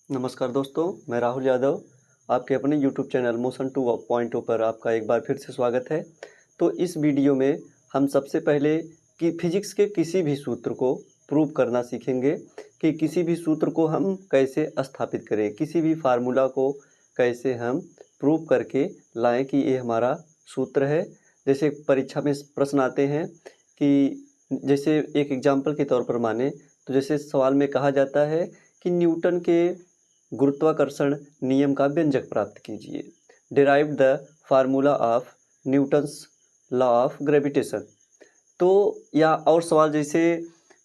नमस्कार दोस्तों, मैं राहुल यादव आपके अपने YouTube चैनल मोशन 2.0 पर आपका एक बार फिर से स्वागत है। तो इस वीडियो में हम सबसे पहले कि फिजिक्स के किसी भी सूत्र को प्रूव करना सीखेंगे कि किसी भी सूत्र को हम कैसे स्थापित करें, किसी भी फार्मूला को कैसे हम प्रूव करके लाएं कि ये हमारा सूत्र है। जैसे परीक्षा में प्रश्न आते हैं कि जैसे एक एग्जाम्पल के तौर पर माने तो जैसे सवाल में कहा जाता है कि न्यूटन के गुरुत्वाकर्षण नियम का व्यंजक प्राप्त कीजिए। Derive the formula of Newton's law of gravitation. तो या और सवाल जैसे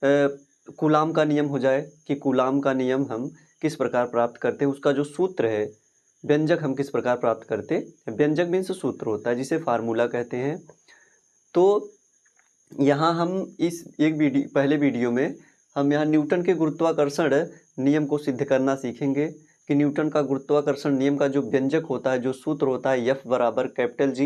कूलाम का नियम हो जाए कि कूलाम का नियम हम किस प्रकार प्राप्त करते हैं, उसका जो सूत्र है व्यंजक हम किस प्रकार प्राप्त करते हैं। व्यंजक मीन्स सूत्र होता है जिसे फार्मूला कहते हैं। तो यहाँ हम इस पहले वीडियो में हम यहाँ न्यूटन के गुरुत्वाकर्षण नियम को सिद्ध करना सीखेंगे कि न्यूटन का गुरुत्वाकर्षण नियम का जो व्यंजक होता है, जो सूत्र होता है F बराबर capital G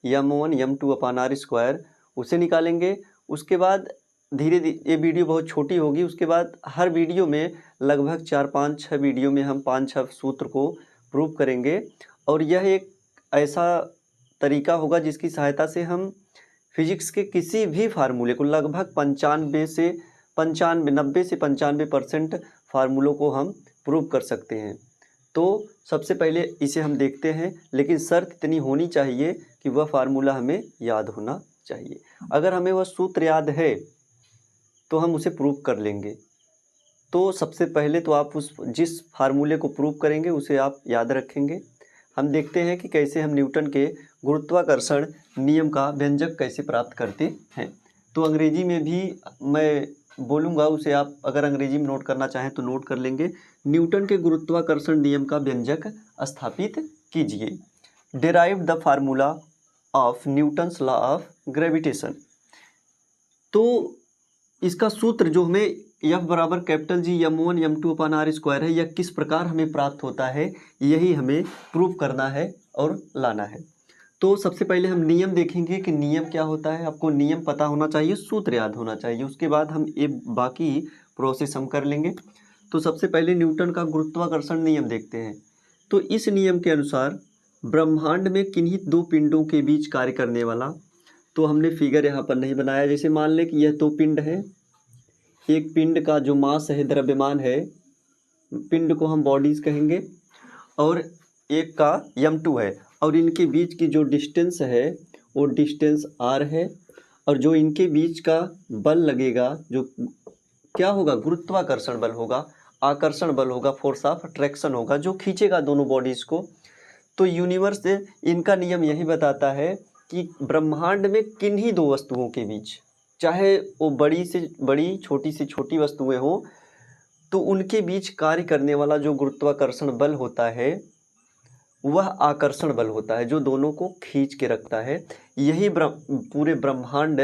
m1 m2 upon r square, उसे निकालेंगे। उसके बाद धीरे धीरे ये वीडियो बहुत छोटी होगी, उसके बाद हर वीडियो में लगभग 4-5-6 वीडियो में हम 5-6 सूत्र को प्रूव करेंगे। और यह एक ऐसा तरीका होगा जिसकी सहायता से हम फिजिक्स के किसी भी फार्मूले को लगभग 90 से 95% फार्मूलों को हम प्रूव कर सकते हैं। तो सबसे पहले इसे हम देखते हैं, लेकिन शर्त इतनी होनी चाहिए कि वह फार्मूला हमें याद होना चाहिए। अगर हमें वह सूत्र याद है तो हम उसे प्रूव कर लेंगे। तो सबसे पहले तो आप जिस फार्मूले को प्रूव करेंगे उसे आप याद रखेंगे। हम देखते हैं कि कैसे हम न्यूटन के गुरुत्वाकर्षण नियम का व्यंजक कैसे प्राप्त करते हैं। तो अंग्रेजी में भी मैं बोलूँगा, उसे आप अगर अंग्रेजी में नोट करना चाहें तो नोट कर लेंगे। न्यूटन के गुरुत्वाकर्षण नियम का व्यंजक स्थापित कीजिए। Derive the formula of Newton's law of gravitation. तो इसका सूत्र जो हमें F बराबर capital G m1 m2 upon r square है, यह किस प्रकार हमें प्राप्त होता है, यही हमें प्रूव करना है और लाना है। तो सबसे पहले हम नियम देखेंगे कि नियम क्या होता है। आपको नियम पता होना चाहिए, सूत्र याद होना चाहिए, उसके बाद हम ये बाकी प्रोसेस हम कर लेंगे। तो सबसे पहले न्यूटन का गुरुत्वाकर्षण नियम देखते हैं। तो इस नियम के अनुसार ब्रह्मांड में किन्हीं दो पिंडों के बीच कार्य करने वाला, तो हमने फिगर यहाँ पर नहीं बनाया। जैसे मान लें कि यह दो पिंड है, एक पिंड का जो मास है, द्रव्यमान है, पिंड को हम बॉडीज कहेंगे, और एक का m2 है, और इनके बीच की जो डिस्टेंस है वो डिस्टेंस r है। और जो इनके बीच का बल लगेगा, जो क्या होगा, गुरुत्वाकर्षण बल होगा, आकर्षण बल होगा, फोर्स ऑफ अट्रैक्शन होगा, जो खींचेगा दोनों बॉडीज को। तो यूनिवर्स से इनका नियम यही बताता है कि ब्रह्मांड में किन्हीं दो वस्तुओं के बीच, चाहे वो बड़ी से बड़ी छोटी से छोटी वस्तुएं हों, तो उनके बीच कार्य करने वाला जो गुरुत्वाकर्षण बल होता है वह आकर्षण बल होता है, जो दोनों को खींच के रखता है। यही पूरे ब्रह्मांड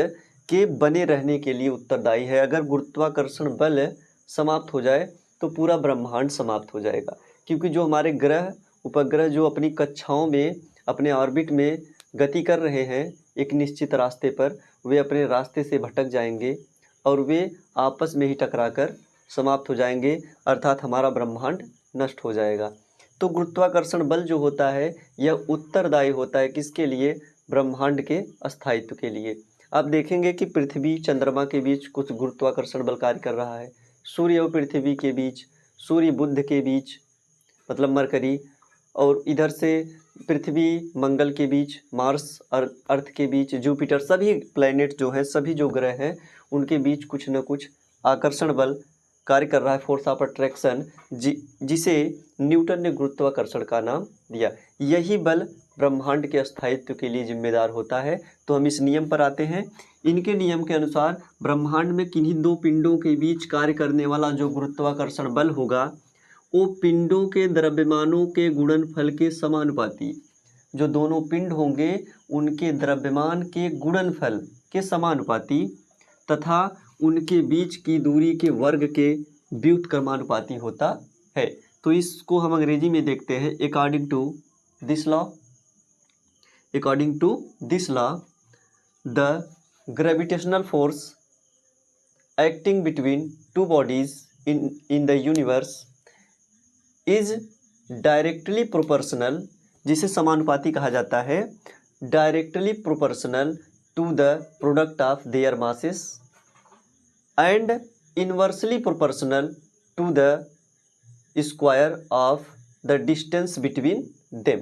के बने रहने के लिए उत्तरदायी है। अगर गुरुत्वाकर्षण बल समाप्त हो जाए तो पूरा ब्रह्मांड समाप्त हो जाएगा, क्योंकि जो हमारे ग्रह उपग्रह जो अपनी कक्षाओं में अपने ऑर्बिट में गति कर रहे हैं एक निश्चित रास्ते पर, वे अपने रास्ते से भटक जाएंगे और वे आपस में ही टकराकर समाप्त हो जाएंगे, अर्थात हमारा ब्रह्मांड नष्ट हो जाएगा। तो गुरुत्वाकर्षण बल जो होता है यह उत्तरदायी होता है किसके लिए, ब्रह्मांड के अस्थायित्व के लिए। आप देखेंगे कि पृथ्वी चंद्रमा के बीच कुछ गुरुत्वाकर्षण बल कार्य कर रहा है, सूर्य और पृथ्वी के बीच, सूर्य बुध के बीच मतलब मरकरी, और इधर से पृथ्वी मंगल के बीच, मार्स और अर्थ के बीच, जुपिटर, सभी प्लैनेट जो हैं, सभी जो ग्रह हैं उनके बीच कुछ न कुछ आकर्षण बल कार्य कर रहा है, फोर्स ऑफ अट्रैक्शन, जिसे न्यूटन ने गुरुत्वाकर्षण का नाम दिया। यही बल ब्रह्मांड के स्थायित्व के लिए जिम्मेदार होता है। तो हम इस नियम पर आते हैं। इनके नियम के अनुसार ब्रह्मांड में किन्हीं दो पिंडों के बीच कार्य करने वाला जो गुरुत्वाकर्षण बल होगा वो पिंडों के द्रव्यमानों के गुणनफल के समानुपाती, जो दोनों पिंड होंगे उनके द्रव्यमान के गुणनफल के समानुपाती तथा उनके बीच की दूरी के वर्ग के व्युत्क्रमानुपाती होता है। तो इसको हम अंग्रेजी में देखते हैं। According to this law the gravitational force acting between two bodies in the universe is directly proportional, जिसे समानुपाती कहा जाता है, directly proportional to the product of their masses and inversely proportional to the square of the distance between them.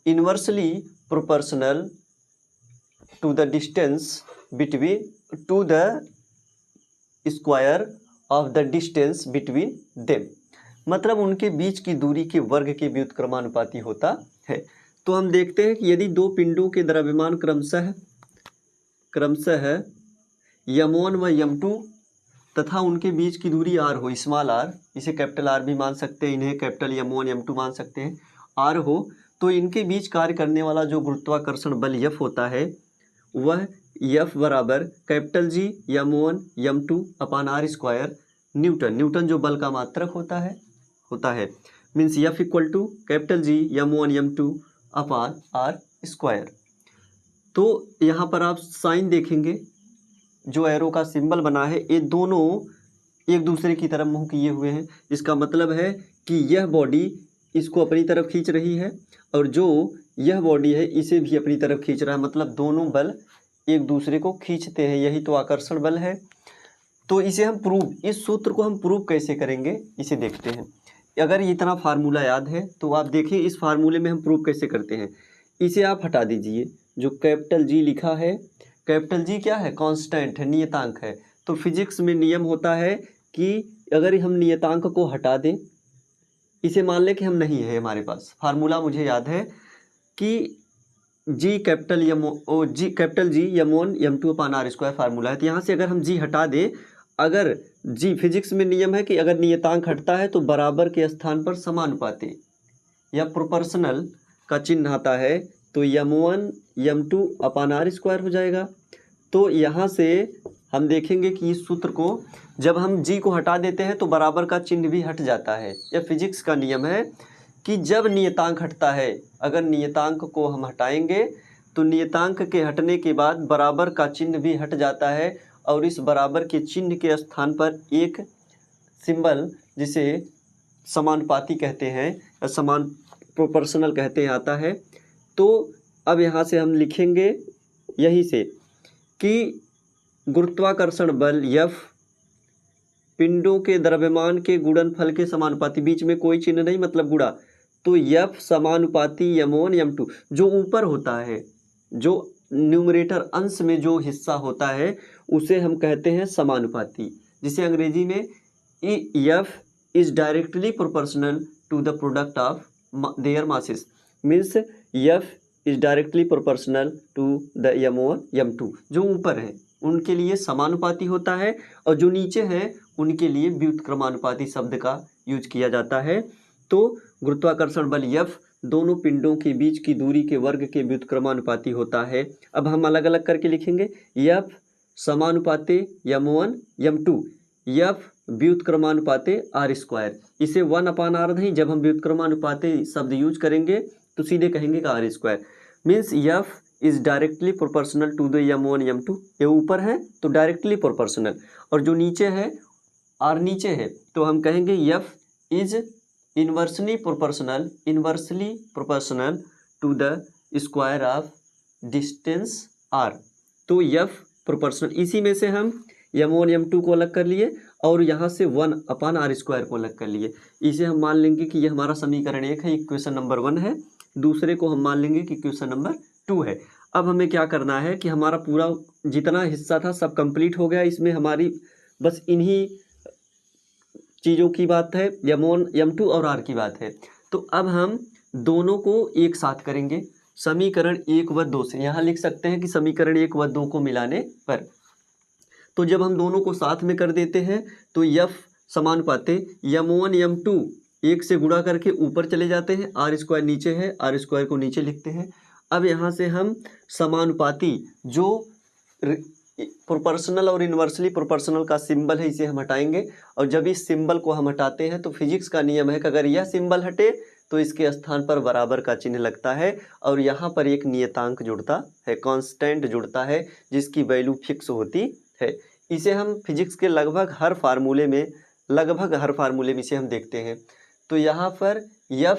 Inversely proportional to the distance between to the square of the distance between them, मतलब उनके बीच की दूरी के वर्ग के व्युत्क्रमानुपाती होता है। तो हम देखते हैं कि यदि दो पिंडों के द्रव्यमान क्रमशः m1 व m2 तथा उनके बीच की दूरी r हो, स्मॉल r, इसे कैपिटल R भी मान सकते हैं, इन्हें कैपिटल m1 m2 मान सकते हैं, r हो, तो इनके बीच कार्य करने वाला जो गुरुत्वाकर्षण बल F होता है वह F बराबर capital G m1 m2 upon r square newton, newton जो बल का मात्रक होता है means F equal to capital G m1 m2 upon r square. तो यहाँ पर आप साइन देखेंगे, जो एरो का सिंबल बना है, ये दोनों एक दूसरे की तरफ मुंह किए हुए हैं। इसका मतलब है कि यह बॉडी इसको अपनी तरफ खींच रही है और जो यह बॉडी है इसे भी अपनी तरफ खींच रहा है, मतलब दोनों बल एक दूसरे को खींचते हैं, यही तो आकर्षण बल है। तो इसे हम इस सूत्र को हम प्रूव कैसे करेंगे, इसे देखते हैं। अगर इतना फार्मूला याद है तो आप देखिए इस फार्मूले में हम प्रूव कैसे करते हैं। इसे आप हटा दीजिए, जो कैपिटल G लिखा है, कैपिटल G क्या है, कांस्टेंट है, नियतांक है। तो फिजिक्स में नियम होता है कि अगर हम नियतांक को हटा दें, इसे मान लें कि हम नहीं है हमारे पास, फार्मूला मुझे याद है कि G capital G m1 m2 upon r square formula है। तो यहाँ से अगर हम G हटा दें, अगर G, फिजिक्स में नियम है कि अगर नियतांक हटता है तो बराबर के स्थान पर समानुपाती या प्रोपोर्शनल का चिन्ह आता है, तो m1 m2 upon r square हो जाएगा। तो यहाँ से हम देखेंगे कि इस सूत्र को जब हम G को हटा देते हैं तो बराबर का चिन्ह भी हट जाता है। यह फिजिक्स का नियम है कि जब नियतांक हटता है, अगर नियतांक को हम हटाएंगे तो नियतांक के हटने के बाद बराबर का चिन्ह भी हट जाता है और इस बराबर के चिन्ह के स्थान पर एक सिंबल, जिसे समानुपाती कहते हैं या समान प्रोपोर्शनल कहते हैं, आता है। तो अब यहाँ से हम लिखेंगे यहीं से कि गुरुत्वाकर्षण बल F पिंडों के द्रव्यमान के गुणनफल के समानुपाती, बीच में कोई चिन्ह नहीं मतलब गुणा, तो F समानुपाती m1 m2, जो ऊपर होता है, जो न्यूमरेटर अंश में जो हिस्सा होता है उसे हम कहते हैं समानुपाती, जिसे अंग्रेजी में F is directly proportional to the product of their masses, means F is directly proportional to the m1 m2, जो ऊपर है उनके लिए समानुपाती होता है और जो नीचे हैं उनके लिए व्युत्क्रमानुपाती शब्द का यूज किया जाता है। तो गुरुत्वाकर्षण बल F दोनों पिंडों के बीच की दूरी के वर्ग के व्युत्क्रमानुपाती होता है। अब हम अलग अलग करके लिखेंगे, F समानुपाते m1 m2, F व्युत्क्रमानुपाते r square, इसे 1 अपान r नहीं, जब हम व्युत्क्रमानुपाते शब्द यूज करेंगे तो सीधे कहेंगे कि r square, means F is directly proportional to the m1 m2, ये ऊपर है तो डायरेक्टली प्रोपोर्शनल, और जो नीचे है r नीचे है तो हम कहेंगे F is inversely proportional to the square of distance r। तो F प्रोपोर्शनल, इसी में से हम m1 m2 को अलग कर लिए और यहाँ से 1 अपान r स्क्वायर को अलग कर लिए। इसे हम मान लेंगे कि ये हमारा समीकरण 1 है, इक्वेशन नंबर 1 है, दूसरे को हम मान लेंगे कि इक्वेशन नंबर 2 है। अब हमें क्या करना है कि हमारा पूरा जितना हिस्सा था सब कंप्लीट हो गया, इसमें हमारी बस इन्हीं चीज़ों की बात है, m1 m2 और r की बात है। तो अब हम दोनों को एक साथ करेंगे, समीकरण 1 व 2 से, यहाँ लिख सकते हैं कि समीकरण 1 व 2 को मिलाने पर। तो जब हम दोनों को साथ में कर देते हैं तो F समानुपाते m1 m2 1 से गुणा करके ऊपर चले जाते हैं, r स्क्वायर नीचे है, r स्क्वायर को नीचे लिखते हैं। अब यहाँ से हम समानुपाती जो प्रोपोर्शनल और इन्वर्सली प्रोपोर्शनल का सिंबल है इसे हम हटाएंगे, और जब इस सिंबल को हम हटाते हैं तो फिजिक्स का नियम है कि अगर यह सिंबल हटे तो इसके स्थान पर बराबर का चिन्ह लगता है और यहाँ पर एक नियतांक जुड़ता है, कांस्टेंट जुड़ता है, जिसकी वैल्यू फिक्स होती है। इसे हम फिजिक्स के लगभग हर फार्मूले में लगभग हर फार्मूले में इसे हम देखते हैं। तो यहाँ पर F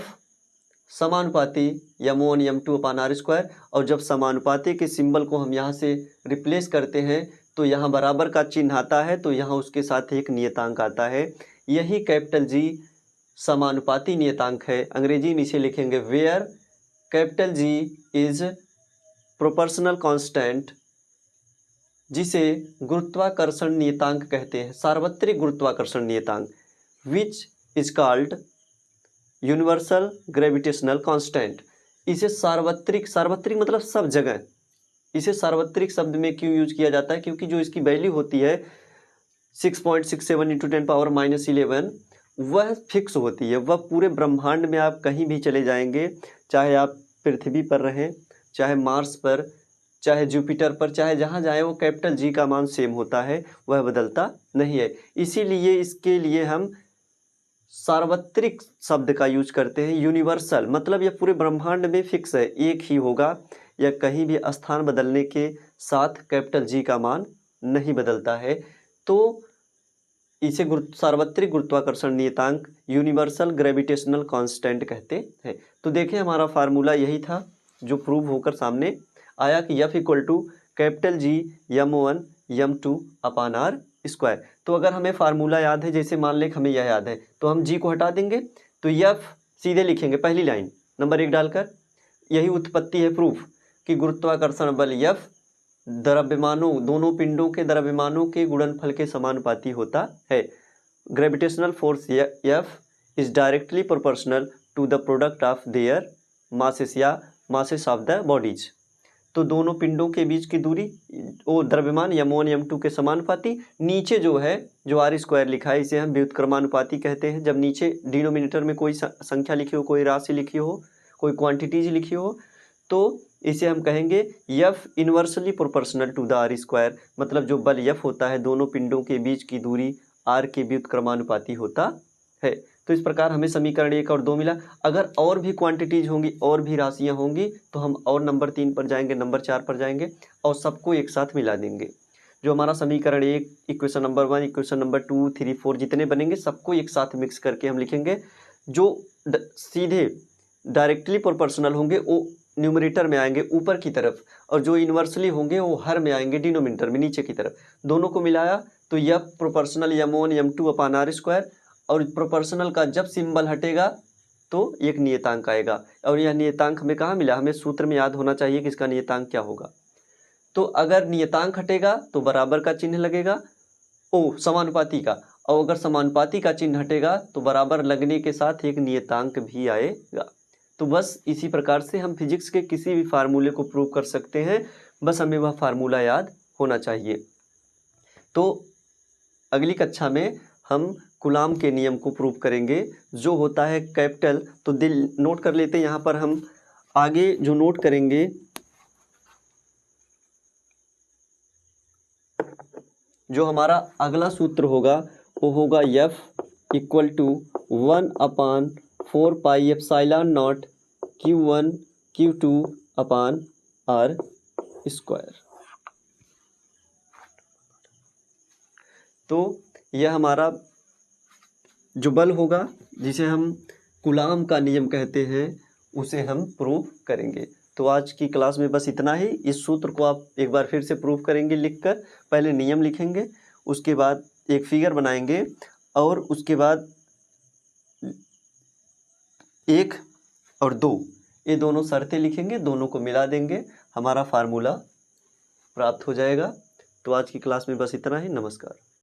समानुपाती m1 m2 upon R square, और जब समानुपाती के सिंबल को हम यहाँ से रिप्लेस करते हैं तो यहाँ बराबर का चिन्ह आता है, तो यहाँ उसके साथ एक नियतांक आता है। यही कैपिटल G समानुपाती नियतांक है। अंग्रेजी में इसे लिखेंगे where capital G is proportional constant, जिसे गुरुत्वाकर्षण नियतांक कहते हैं, सार्वत्रिक गुरुत्वाकर्षण नियतांक, which is called universal gravitational constant. इसे सार्वत्रिक, सार्वत्रिक मतलब सब जगह, इसे सार्वत्रिक शब्द में क्यों यूज किया जाता है, क्योंकि जो इसकी वैल्यू होती है 6.67 इंटू 10⁻11 वह फिक्स होती है। वह पूरे ब्रह्मांड में आप कहीं भी चले जाएंगे, चाहे आप पृथ्वी पर रहें, चाहे मार्स पर, चाहे जुपिटर पर, चाहे जहाँ जाए, वो कैपिटल G का मान सेम होता है, वह बदलता नहीं है। इसीलिए इसके लिए हम सार्वत्रिक शब्द का यूज करते हैं। यूनिवर्सल मतलब यह पूरे ब्रह्मांड में फिक्स है, एक ही होगा, या कहीं भी स्थान बदलने के साथ कैपिटल G का मान नहीं बदलता है। तो इसे सार्वत्रिक गुरुत्वाकर्षण नियतांक, यूनिवर्सल ग्रेविटेशनल कांस्टेंट कहते हैं। तो देखें हमारा फार्मूला यही था जो प्रूव होकर सामने आया कि F equal to capital G m1 m2 upon R square. तो अगर हमें फार्मूला याद है, जैसे मान लें हमें यह याद है, तो हम G को हटा देंगे, तो F सीधे लिखेंगे पहली लाइन नंबर 1 डालकर। यही उत्पत्ति है प्रूफ कि गुरुत्वाकर्षण बल F द्रव्यमानों, दोनों पिंडों के द्रव्यमानों के गुणनफल के समानुपाती होता है। Gravitational force F is directly proportional to the product of their masses या मासेस ऑफ द बॉडीज। तो दोनों पिंडों के बीच की दूरी वो द्रव्यमान m1 m2 के समानुपाती। नीचे जो है, जो आर स्क्वायर लिखा है, इसे हम व्युत्क्रमानुपाती कहते हैं। जब नीचे डिनोमिनेटर में कोई संख्या लिखी हो, कोई राशि लिखी हो, कोई क्वांटिटीज लिखी हो, तो इसे हम कहेंगे F inversely proportional to the R square. मतलब जो बल F होता है दोनों पिंडों के बीच की दूरी R के व्युत्क्रमानुपाती होता है। तो इस प्रकार हमें समीकरण 1 और 2 मिला। अगर और भी क्वांटिटीज होंगी, और भी राशियां होंगी, तो हम और नंबर 3 पर जाएंगे, नंबर 4 पर जाएंगे और सबको एक साथ मिला देंगे। जो हमारा समीकरण 1, इक्वेशन नंबर 1, इक्वेशन नंबर 2, 3, 4 जितने बनेंगे सबको एक साथ मिक्स करके हम लिखेंगे। जो सीधे डायरेक्टली प्रोपोर्शनल होंगे वो न्यूमरेटर में आएंगे ऊपर की तरफ, और जो इन्वर्सली होंगे वो हर में आएंगे डिनोमिनेटर में नीचे की तरफ। दोनों को मिलाया तो यह proportional m1 m2 upon R square, और प्रोपोर्शनल का जब सिंबल हटेगा तो एक नियतांक आएगा। और यह नियतांक हमें कहाँ मिला, हमें सूत्र में याद होना चाहिए कि इसका नियतांक क्या होगा। तो अगर नियतांक हटेगा तो बराबर का चिन्ह लगेगा, समानुपाती का, और अगर समानुपाती का चिन्ह हटेगा तो बराबर लगने के साथ एक नियतांक भी आएगा। तो बस इसी प्रकार से हम फिजिक्स के किसी भी फार्मूले को प्रूव कर सकते हैं, बस हमें वह फार्मूला याद होना चाहिए। तो अगली कक्षा में हम कूलाम के नियम को प्रूव करेंगे, जो होता है कैपिटल, तो दिल नोट कर लेते हैं। यहाँ पर हम आगे जो नोट करेंगे, जो हमारा अगला सूत्र होगा वो होगा F equal to 1/4 pi epsilon naught Q1 Q2 upon R square. तो यह हमारा जो बल होगा, जिसे हम कूलाम का नियम कहते हैं, उसे हम प्रूव करेंगे। तो आज की क्लास में बस इतना ही। इस सूत्र को आप एक बार फिर से प्रूव करेंगे लिखकर। पहले नियम लिखेंगे, उसके बाद एक फिगर बनाएंगे, और उसके बाद 1 और 2 ये दोनों शर्तें लिखेंगे, दोनों को मिला देंगे, हमारा फार्मूला प्राप्त हो जाएगा। तो आज की क्लास में बस इतना ही। नमस्कार।